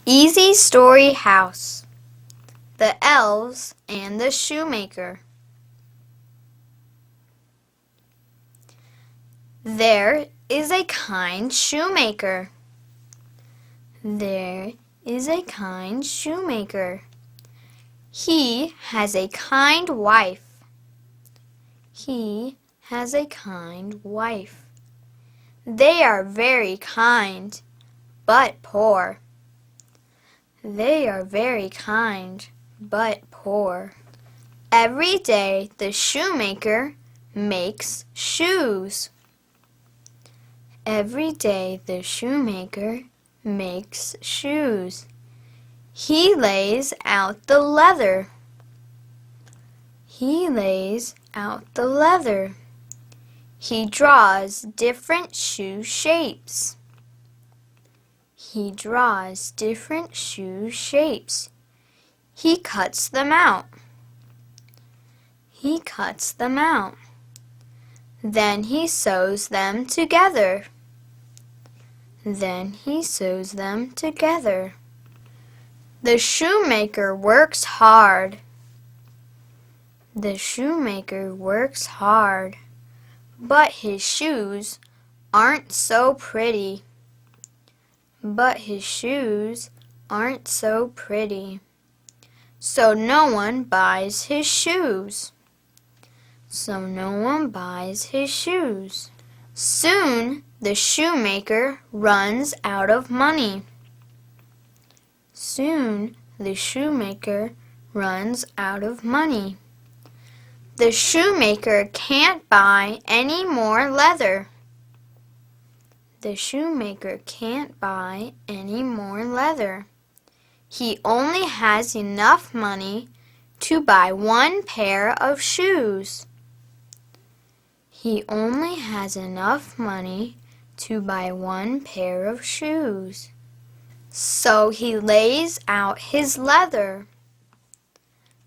Easy Story House. The Elves and the Shoemaker. There is a kind shoemaker. There is a kind shoemaker. He has a kind wife. He has a kind wife. They are very kind, but poor. They are very kind, but poor. Every day the shoemaker makes shoes. Every day the shoemaker makes shoes. He lays out the leather. He lays out the leather. He draws different shoe shapes. He draws different shoe shapes. He cuts them out. He cuts them out. Then he sews them together. Then he sews them together. The shoemaker works hard. The shoemaker works hard, but his shoes aren't so pretty. But his shoes aren't so pretty. So no one buys his shoes. So no one buys his shoes. Soon the shoemaker runs out of money. Soon the shoemaker runs out of money. The shoemaker can't buy any more leather. The shoemaker can't buy any more leather. He only has enough money to buy one pair of shoes. He only has enough money to buy one pair of shoes. So he lays out his leather.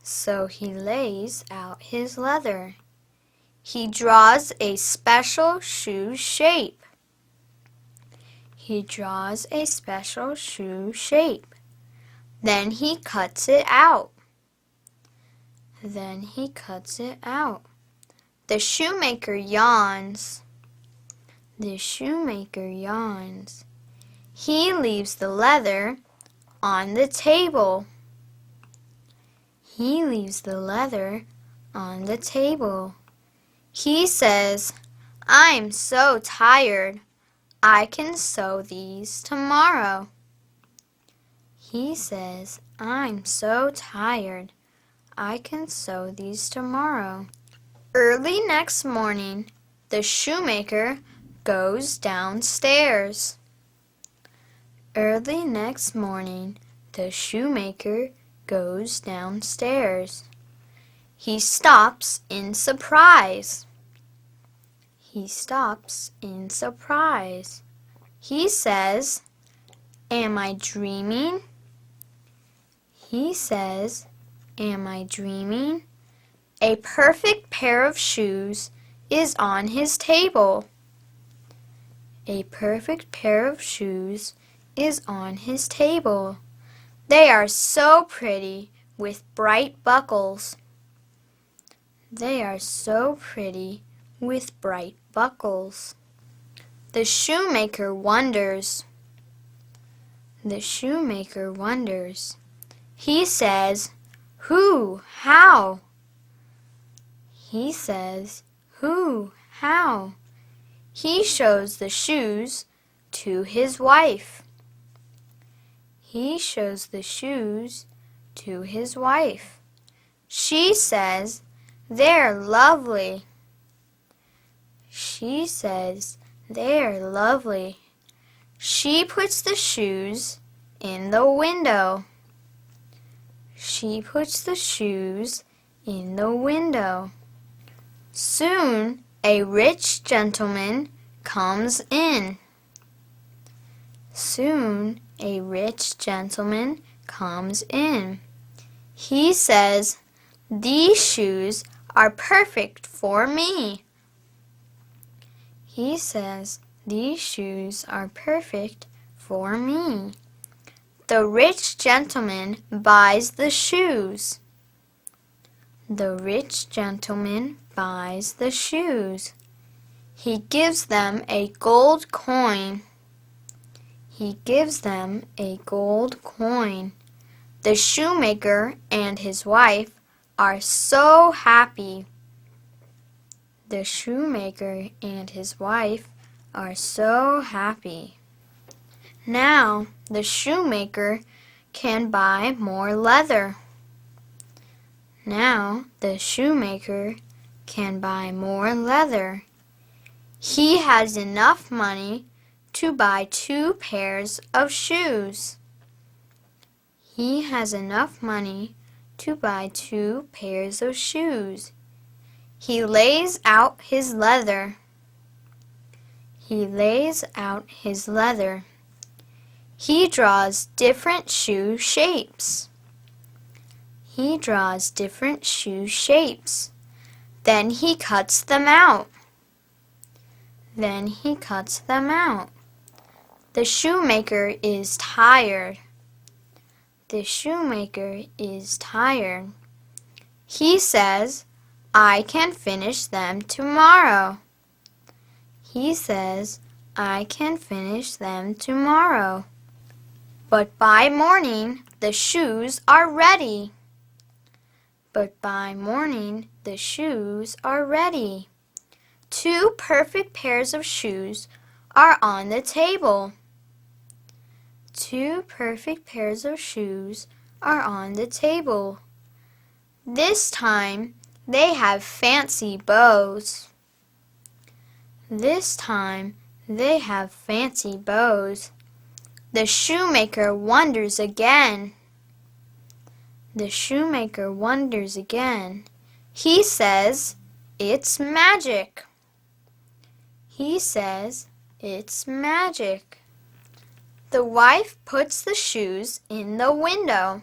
So he lays out his leather. He draws a special shoe shape. He draws a special shoe shape. Then he cuts it out. Then he cuts it out. The shoemaker yawns. The shoemaker yawns. He leaves the leather on the table. He leaves the leather on the table. He says, "I'm so tired. I can sew these tomorrow." He says, "I'm so tired. I can sew these tomorrow." Early next morning, the shoemaker goes downstairs. Early next morning, the shoemaker goes downstairs. He stops in surprise. He stops in surprise. He says, "Am I dreaming?" He says, "Am I dreaming?" A perfect pair of shoes is on his table. A perfect pair of shoes is on his table. They are so pretty with bright buckles. They are so pretty with bright buckles. The shoemaker wonders. The shoemaker wonders. He says, "Who? How?" He says, "Who? How?" He shows the shoes to his wife. He shows the shoes to his wife. She says, "They're lovely." She says, "They're lovely." She puts the shoes in the window. She puts the shoes in the window. Soon a rich gentleman comes in. Soon a rich gentleman comes in. He says, "These shoes are perfect for me." He says, "These shoes are perfect for me." The rich gentleman buys the shoes. The rich gentleman buys the shoes. He gives them a gold coin. He gives them a gold coin. The shoemaker and his wife are so happy. The shoemaker and his wife are so happy. Now the shoemaker can buy more leather. Now the shoemaker can buy more leather. He has enough money to buy 2 pairs of shoes. He has enough money to buy 2 pairs of shoes. He lays out his leather. He lays out his leather. He draws different shoe shapes. He draws different shoe shapes. Then he cuts them out. Then he cuts them out. The shoemaker is tired. The shoemaker is tired. He says, I can finish them tomorrow. He says, I can finish them tomorrow. But by morning, the shoes are ready. But by morning, the shoes are ready. 2 perfect pairs of shoes are on the table. 2 perfect pairs of shoes are on the table. This time, they have fancy bows. This time, they have fancy bows. The shoemaker wonders again. The shoemaker wonders again. He says, it's magic. He says, it's magic. The wife puts the shoes in the window.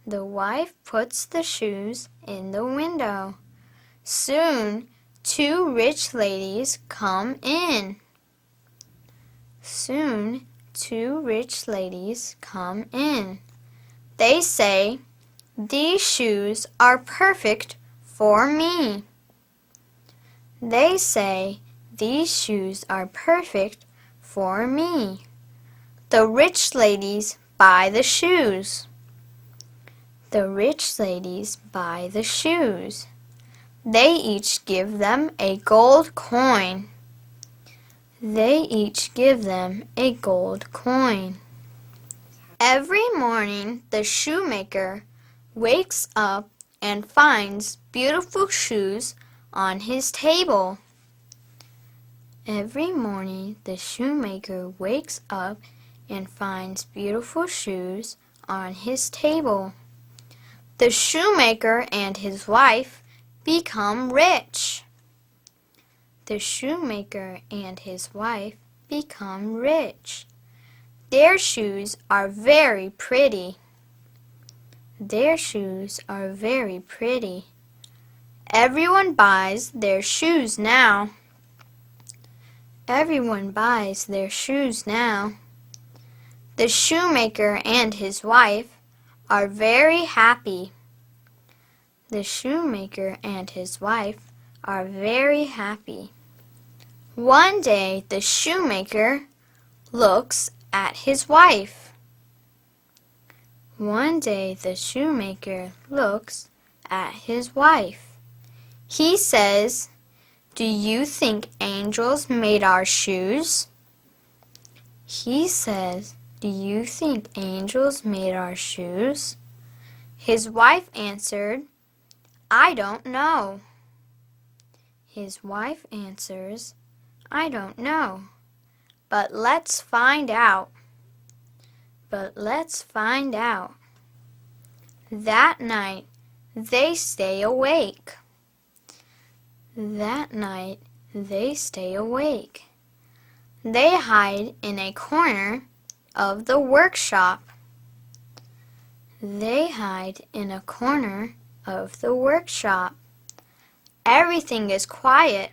The wife puts the shoes in the window. Soon, 2 rich ladies come in. Soon, 2 rich ladies come in. They say, these shoes are perfect for me. They say, these shoes are perfect for me. The rich ladies buy the shoes. The rich ladies buy the shoes. They each give them a gold coin. They each give them a gold coin. Every morning the shoemaker wakes up and finds beautiful shoes on his table. Every morning the shoemaker wakes up and finds beautiful shoes on his table. The shoemaker and his wife become rich. The shoemaker and his wife become rich. Their shoes are very pretty. Their shoes are very pretty. Everyone buys their shoes now. Everyone buys their shoes now. The shoemaker and his wife are very happy. The shoemaker and his wife are very happy. One day the shoemaker looks at his wife. One day the shoemaker looks at his wife. He says, do you think angels made our shoes? He says, do you think angels made our shoes? His wife answered, I don't know. His wife answers, I don't know. But let's find out. But let's find out. That night they stay awake. That night they stay awake. They hide in a corner of the workshop. They hide in a corner of the workshop. Everything is quiet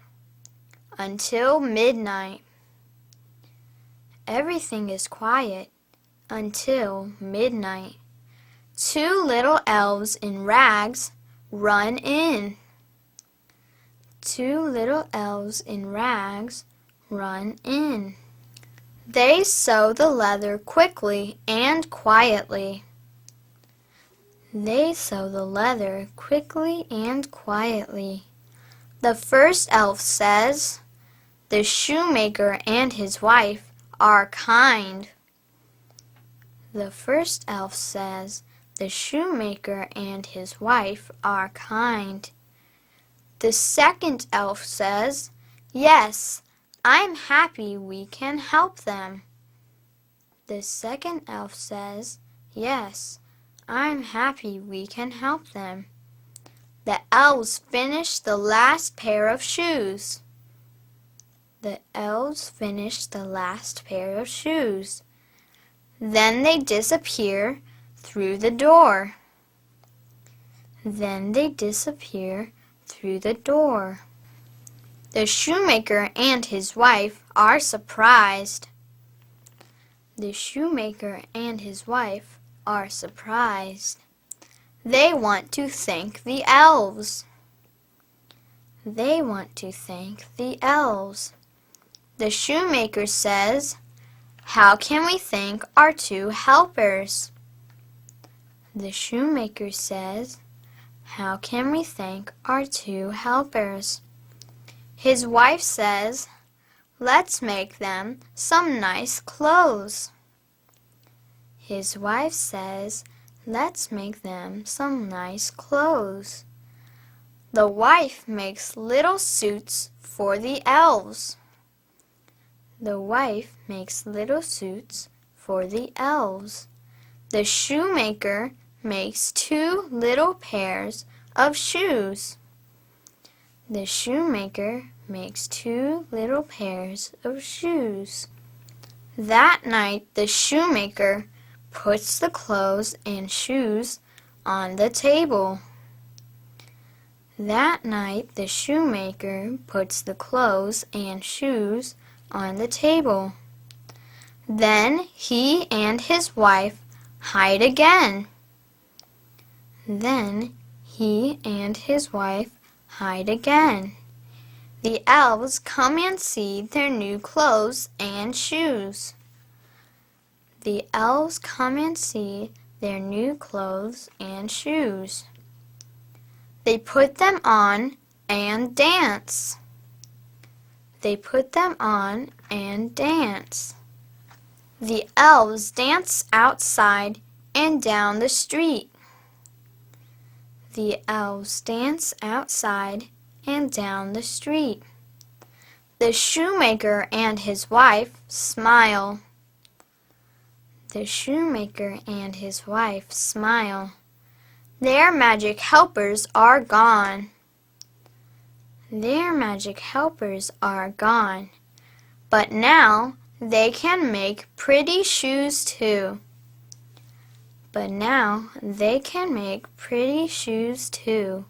until midnight. Everything is quiet until midnight. Two little elves in rags run in. Two little elves in rags run in. They sew the leather quickly and quietly. They sew the leather quickly and quietly. The first elf says, "The shoemaker and his wife are kind." The first elf says, "The shoemaker and his wife are kind." The second elf says, "Yes, I'm happy we can help them." The second elf says, "Yes, I'm happy we can help them." The elves finish the last pair of shoes. The elves finish the last pair of shoes. Then they disappear through the door. Then they disappear through the door. The shoemaker and his wife are surprised. The shoemaker and his wife are surprised. They want to thank the elves. They want to thank the elves. The shoemaker says, "How can we thank our two helpers?" The shoemaker says, "How can we thank our two helpers?" His wife says, "Let's make them some nice clothes." His wife says, "Let's make them some nice clothes." The wife makes little suits for the elves. The wife makes little suits for the elves. The shoemaker makes two little pairs of shoes. The shoemaker makes two little pairs of shoes. That night the shoemaker puts the clothes and shoes on the table. That night the shoemaker puts the clothes and shoes on the table. Then he and his wife hide again. Then he and his wife hide again. The elves come and see their new clothes and shoes. The elves come and see their new clothes and shoes. They put them on and dance. They put them on and dance. The elves dance outside and down the street. The elves dance outside and down the street. The shoemaker and his wife smile. The shoemaker and his wife smile. Their magic helpers are gone. Their magic helpers are gone. But now they can make pretty shoes too. But now they can make pretty shoes too.